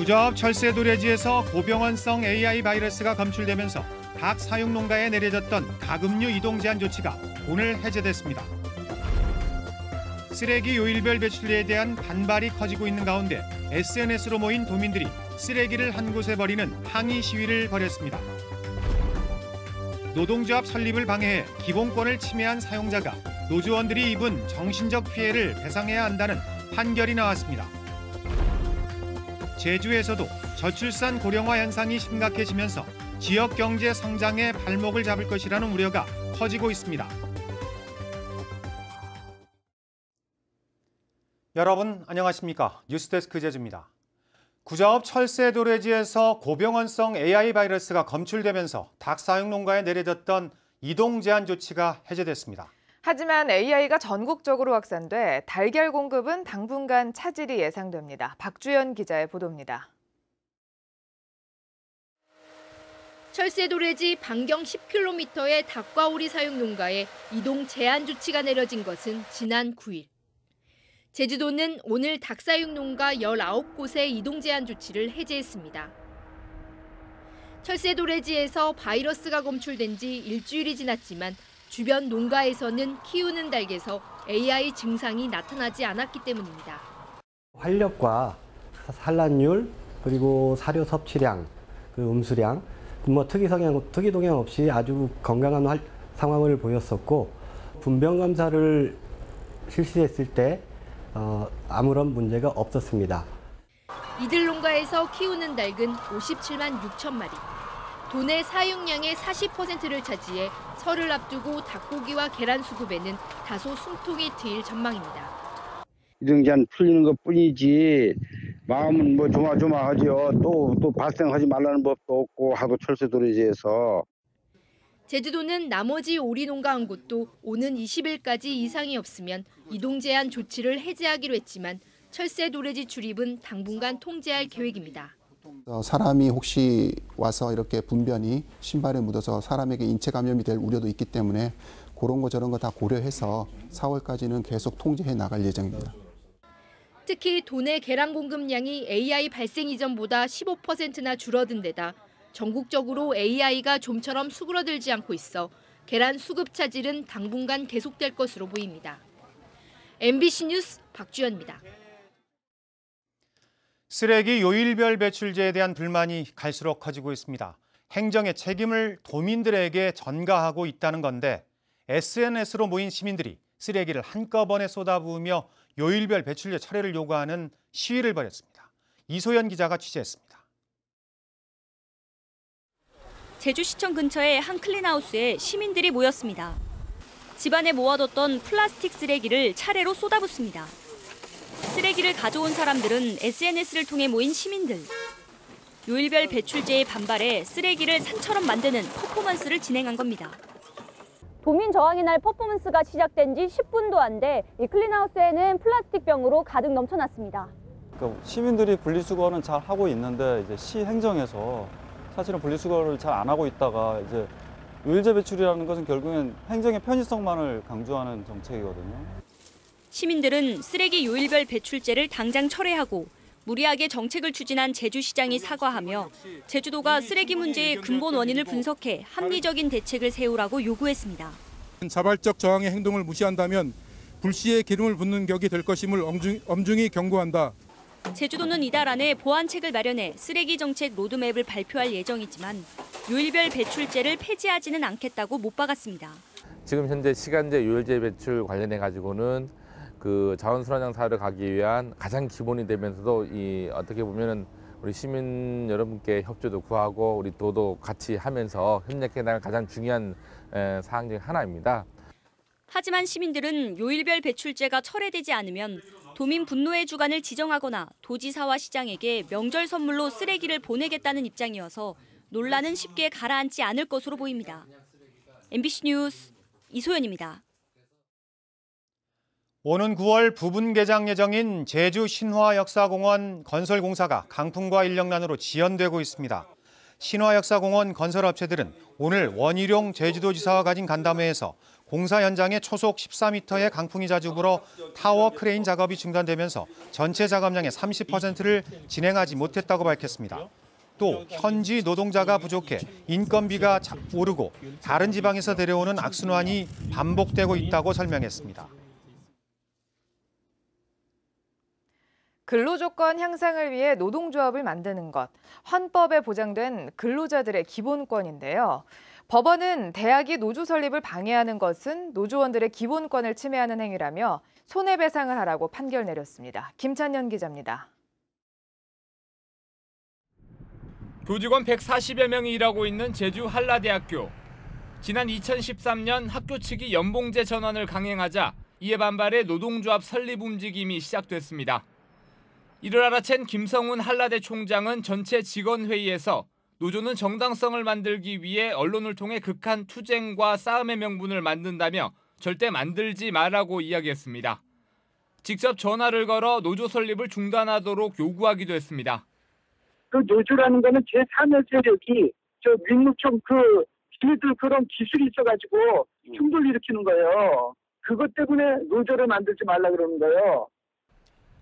구저업 철새 도래지에서 고병원성 AI 바이러스가 검출되면서 닭 사육 농가에 내려졌던 가금류 이동 제한 조치가 오늘 해제됐습니다. 쓰레기 요일별 배출에 대한 반발이 커지고 있는 가운데 SNS로 모인 도민들이 쓰레기를 한 곳에 버리는 항의 시위를 벌였습니다. 노동조합 설립을 방해해 기본권을 침해한 사용자가 노조원들이 입은 정신적 피해를 배상해야 한다는 판결이 나왔습니다. 제주에서도 저출산 고령화 현상이 심각해지면서 지역 경제 성장의 발목을 잡을 것이라는 우려가 커지고 있습니다. 여러분 안녕하십니까? 뉴스데스크 제주입니다. 구저업 철새 도래지에서 고병원성 AI 바이러스가 검출되면서 닭 사육 농가에 내려졌던 이동 제한 조치가 해제됐습니다. 하지만 AI가 전국적으로 확산돼 달걀 공급은 당분간 차질이 예상됩니다. 박주연 기자의 보도입니다. 철새 도래지 반경 10km의 닭과 오리 사육 농가에 이동 제한 조치가 내려진 것은 지난 9일. 제주도는 오늘 닭 사육 농가 19곳의 이동 제한 조치를 해제했습니다. 철새 도래지에서 바이러스가 검출된 지 일주일이 지났지만 주변 농가에서는 키우는 닭에서 AI 증상이 나타나지 않았기 때문입니다. 활력과 산란율, 그리고 사료 섭취량, 음수량, 특이 동향 없이 아주 건강한 상황을 보였었고, 분변 검사를 실시했을 때 아무런 문제가 없었습니다. 이들 농가에서 키우는 닭은 57만 6천 마리. 도내 사육량의 40%를 차지해 설을 앞두고 닭고기와 계란 수급에는 다소 숨통이 트일 전망입니다. 이동 제한 풀리는 것뿐이지 마음은 조마조마하죠. 또 발생하지 말라는 법도 없고 하도 철새 도래지에서. 제주도는 나머지 오리 농가 한 곳도 오는 20일까지 이상이 없으면 이동 제한 조치를 해제하기로 했지만 철새 도래지 출입은 당분간 통제할 계획입니다. 사람이 혹시 와서 이렇게 분변이 신발에 묻어서 사람에게 인체 감염이 될 우려도 있기 때문에 그런 거 저런 거 다 고려해서 4월까지는 계속 통제해 나갈 예정입니다. 특히 도내 계란 공급량이 AI 발생 이전보다 15%나 줄어든 데다 전국적으로 AI가 좀처럼 수그러들지 않고 있어 계란 수급 차질은 당분간 계속될 것으로 보입니다. MBC 뉴스 박주연입니다. 쓰레기 요일별 배출제에 대한 불만이 갈수록 커지고 있습니다. 행정의 책임을 도민들에게 전가하고 있다는 건데 SNS로 모인 시민들이 쓰레기를 한꺼번에 쏟아부으며 요일별 배출제 철회를 요구하는 시위를 벌였습니다. 이소연 기자가 취재했습니다. 제주시청 근처의 한 클린하우스에 시민들이 모였습니다. 집안에 모아뒀던 플라스틱 쓰레기를 차례로 쏟아붓습니다. 쓰레기를 가져온 사람들은 SNS를 통해 모인 시민들. 요일별 배출제에 반발해 쓰레기를 산처럼 만드는 퍼포먼스를 진행한 겁니다. 도민 저항의 날 퍼포먼스가 시작된 지 10분도 안 돼 이 클린하우스에는 플라스틱 병으로 가득 넘쳐났습니다. 시민들이 분리수거는 잘 하고 있는데 이제 시 행정에서 사실은 분리수거를 잘 안 하고 있다가 이제 요일제 배출이라는 것은 결국엔 행정의 편의성만을 강조하는 정책이거든요. 시민들은 쓰레기 요일별 배출제를 당장 철회하고 무리하게 정책을 추진한 제주시장이 사과하며 제주도가 쓰레기 문제의 근본 원인을 분석해 합리적인 대책을 세우라고 요구했습니다. 자발적 저항의 행동을 무시한다면 불씨에 기름을 붓는 격이 될 것임을 엄중히 경고한다. 제주도는 이달 안에 보완책을 마련해 쓰레기 정책 로드맵을 발표할 예정이지만 요일별 배출제를 폐지하지는 않겠다고 못 박았습니다. 지금 현재 시간제 요일제 배출 관련해 가지고는 자원순환형 사회로 가기 위한 가장 기본이 되면서도 어떻게 보면은 우리 시민 여러분께 협조도 구하고 우리 도도 같이 하면서 협력해 나갈 가장 중요한 사항 중 하나입니다. 하지만 시민들은 요일별 배출제가 철회되지 않으면 도민 분노의 주간을 지정하거나 도지사와 시장에게 명절 선물로 쓰레기를 보내겠다는 입장이어서 논란은 쉽게 가라앉지 않을 것으로 보입니다. MBC 뉴스 이소연입니다. 오는 9월 부분 개장 예정인 제주 신화역사공원 건설 공사가 강풍과 인력난으로 지연되고 있습니다. 신화역사공원 건설업체들은 오늘 원희룡 제주도지사와 가진 간담회에서 공사 현장에 초속 14m의 강풍이 자주 불어 타워 크레인 작업이 중단되면서 전체 작업량의 30%를 진행하지 못했다고 밝혔습니다. 또 현지 노동자가 부족해 인건비가 오르고 다른 지방에서 데려오는 악순환이 반복되고 있다고 설명했습니다. 근로조건 향상을 위해 노동조합을 만드는 것, 헌법에 보장된 근로자들의 기본권인데요. 법원은 대학이 노조 설립을 방해하는 것은 노조원들의 기본권을 침해하는 행위라며 손해배상을 하라고 판결 내렸습니다. 김찬년 기자입니다. 교직원 140여 명이 일하고 있는 제주 한라대학교. 지난 2013년 학교 측이 연봉제 전환을 강행하자 이에 반발해 노동조합 설립 움직임이 시작됐습니다. 이를 알아챈 김성훈 한라대 총장은 전체 직원회의에서 노조는 정당성을 만들기 위해 언론을 통해 극한 투쟁과 싸움의 명분을 만든다며 절대 만들지 말라고 이야기했습니다. 직접 전화를 걸어 노조 설립을 중단하도록 요구하기도 했습니다. 그 노조라는 거는 제3의 세력이 민무청 지네들 그런 기술이 있어가지고 충돌 일으키는 거예요. 그것 때문에 노조를 만들지 말라 그러는 거예요.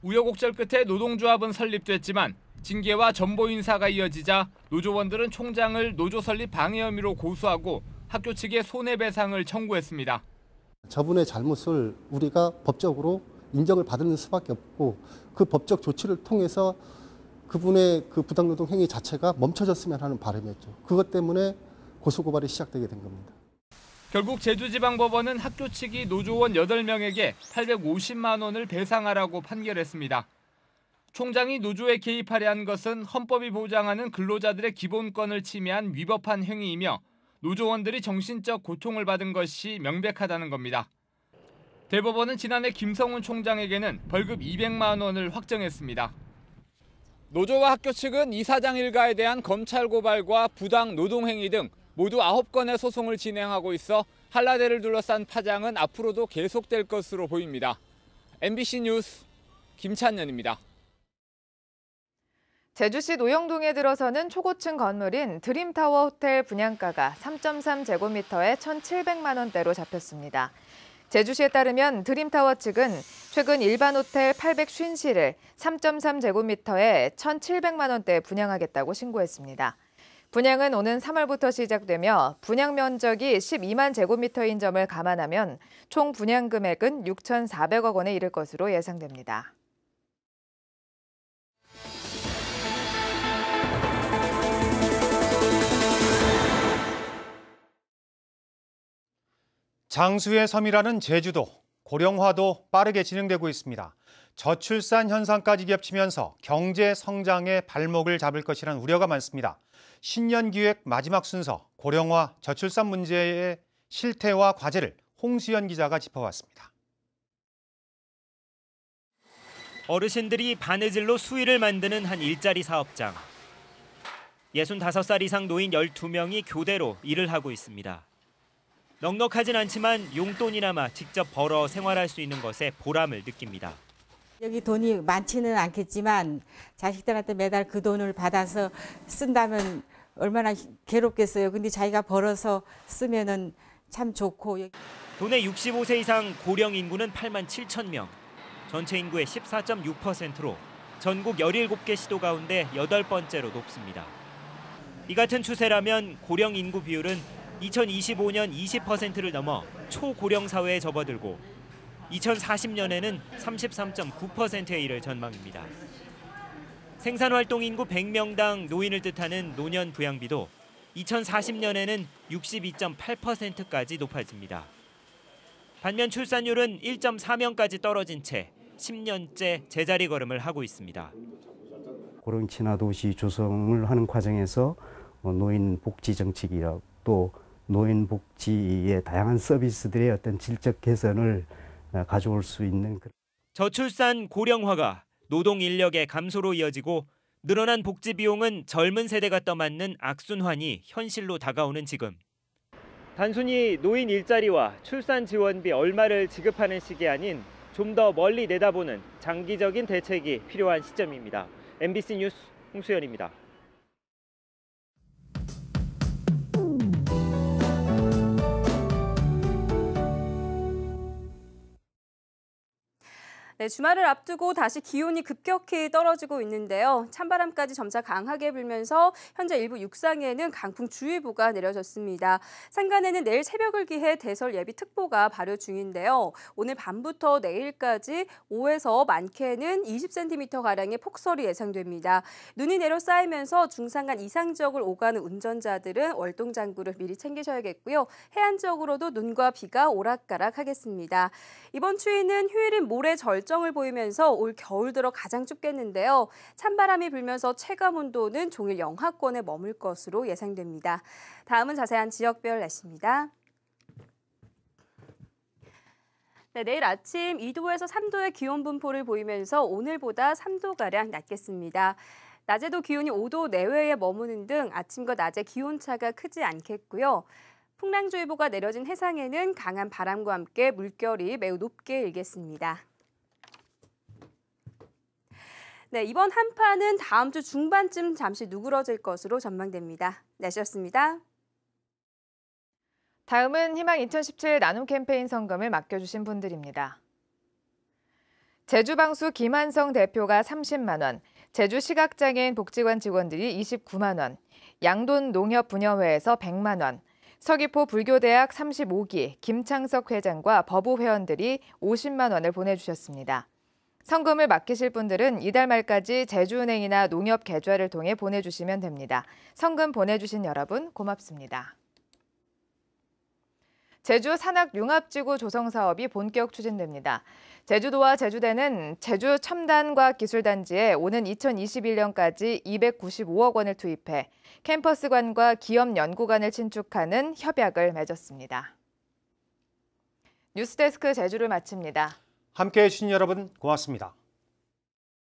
우여곡절 끝에 노동조합은 설립됐지만 징계와 전보 인사가 이어지자 노조원들은 총장을 노조 설립 방해 혐의로 고소하고 학교 측에 손해배상을 청구했습니다. 저분의 잘못을 우리가 법적으로 인정을 받는 수밖에 없고 그 법적 조치를 통해서 그분의 그 부당노동 행위 자체가 멈춰졌으면 하는 바람이었죠. 그것 때문에 고소고발이 시작되게 된 겁니다. 결국 제주지방법원은 학교 측이 노조원 8명에게 850만 원을 배상하라고 판결했습니다. 총장이 노조에 개입하려 한 것은 헌법이 보장하는 근로자들의 기본권을 침해한 위법한 행위이며 노조원들이 정신적 고통을 받은 것이 명백하다는 겁니다. 대법원은 지난해 김성훈 총장에게는 벌금 200만 원을 확정했습니다. 노조와 학교 측은 이사장 일가에 대한 검찰 고발과 부당 노동행위 등 모두 9건의 소송을 진행하고 있어 한라대를 둘러싼 파장은 앞으로도 계속될 것으로 보입니다. MBC 뉴스 김찬년입니다. 제주시 노영동에 들어서는 초고층 건물인 드림타워 호텔 분양가가 3.3제곱미터에 1,700만 원대로 잡혔습니다. 제주시에 따르면 드림타워 측은 최근 일반 호텔 850실을 3.3제곱미터에 1,700만 원대에 분양하겠다고 신고했습니다. 분양은 오는 3월부터 시작되며 분양 면적이 12만 제곱미터인 점을 감안하면 총 분양 금액은 6,400억 원에 이를 것으로 예상됩니다. 장수의 섬이라는 제주도, 고령화도 빠르게 진행되고 있습니다. 저출산 현상까지 겹치면서 경제 성장의 발목을 잡을 것이라는 우려가 많습니다. 신년기획 마지막 순서, 고령화, 저출산 문제의 실태와 과제를 홍수연 기자가 짚어봤습니다. 어르신들이 바느질로 수의를 만드는 한 일자리 사업장. 65살 이상 노인 12명이 교대로 일을 하고 있습니다. 넉넉하진 않지만 용돈이나마 직접 벌어 생활할 수 있는 것에 보람을 느낍니다. 여기 돈이 많지는 않겠지만 자식들한테 매달 그 돈을 받아서 쓴다면 얼마나 괴롭겠어요. 근데 자기가 벌어서 쓰면은 참 좋고. 도내 65세 이상 고령 인구는 8만 7천 명. 전체 인구의 14.6%로 전국 17개 시도 가운데 8번째로 높습니다. 이 같은 추세라면 고령 인구 비율은 2025년 20%를 넘어 초고령 사회에 접어들고 2040년에는 33.9%에 이를 전망입니다. 생산활동 인구 100명당 노인을 뜻하는 노년 부양비도 2040년에는 62.8%까지 높아집니다. 반면 출산율은 1.4명까지 떨어진 채 10년째 제자리 걸음을 하고 있습니다. 고령 친화 도시 조성을 하는 과정에서 노인 복지 정책이라고 또 노인 복지의 다양한 서비스들의 어떤 질적 개선을 가져올 수 있는. 저출산 고령화가 노동 인력의 감소로 이어지고 늘어난 복지 비용은 젊은 세대가 떠맡는 악순환이 현실로 다가오는 지금. 단순히 노인 일자리와 출산 지원비 얼마를 지급하는 식이 아닌 좀 더 멀리 내다보는 장기적인 대책이 필요한 시점입니다. MBC 뉴스 홍수연입니다. 네, 주말을 앞두고 다시 기온이 급격히 떨어지고 있는데요. 찬바람까지 점차 강하게 불면서 현재 일부 육상에는 강풍주의보가 내려졌습니다. 산간에는 내일 새벽을 기해 대설 예비특보가 발효 중인데요. 오늘 밤부터 내일까지 5에서 많게는 20cm가량의 폭설이 예상됩니다. 눈이 내려 쌓이면서 중산간 이상적을 오가는 운전자들은 월동장구를 미리 챙기셔야겠고요. 해안 지역으로도 눈과 비가 오락가락하겠습니다. 이번 추위는 휴일인 모레 절정을 보이면서 올 겨울 들어 가장 춥겠는데요. 찬바람이 불면서 체감 온도는 종일 영하권에 머물 것으로 예상됩니다. 다음은 자세한 지역별 날씨입니다. 네, 내일 아침 2도에서 3도의 기온 분포를 보이면서 오늘보다 3도가량 낮겠습니다. 낮에도 기온이 5도 내외에 머무는 등 아침과 낮의 기온차가 크지 않겠고요. 풍랑주의보가 내려진 해상에는 강한 바람과 함께 물결이 매우 높게 일겠습니다. 네, 이번 한파는 다음 주 중반쯤 잠시 누그러질 것으로 전망됩니다. 날씨였습니다. 다음은 희망 2017 나눔 캠페인 성금을 맡겨주신 분들입니다. 제주방수 김한성 대표가 30만 원, 제주시각장애인 복지관 직원들이 29만 원, 양돈 농협분여회에서 100만 원, 서귀포 불교대학 35기 김창석 회장과 법우 회원들이 50만 원을 보내주셨습니다. 성금을 맡기실 분들은 이달 말까지 제주은행이나 농협 계좌를 통해 보내주시면 됩니다. 성금 보내주신 여러분 고맙습니다. 제주 산학융합지구 조성 사업이 본격 추진됩니다. 제주도와 제주대는 제주 첨단과학기술단지에 오는 2021년까지 295억 원을 투입해 캠퍼스관과 기업 연구관을 신축하는 협약을 맺었습니다. 뉴스데스크 제주를 마칩니다. 함께해 주신 여러분 고맙습니다.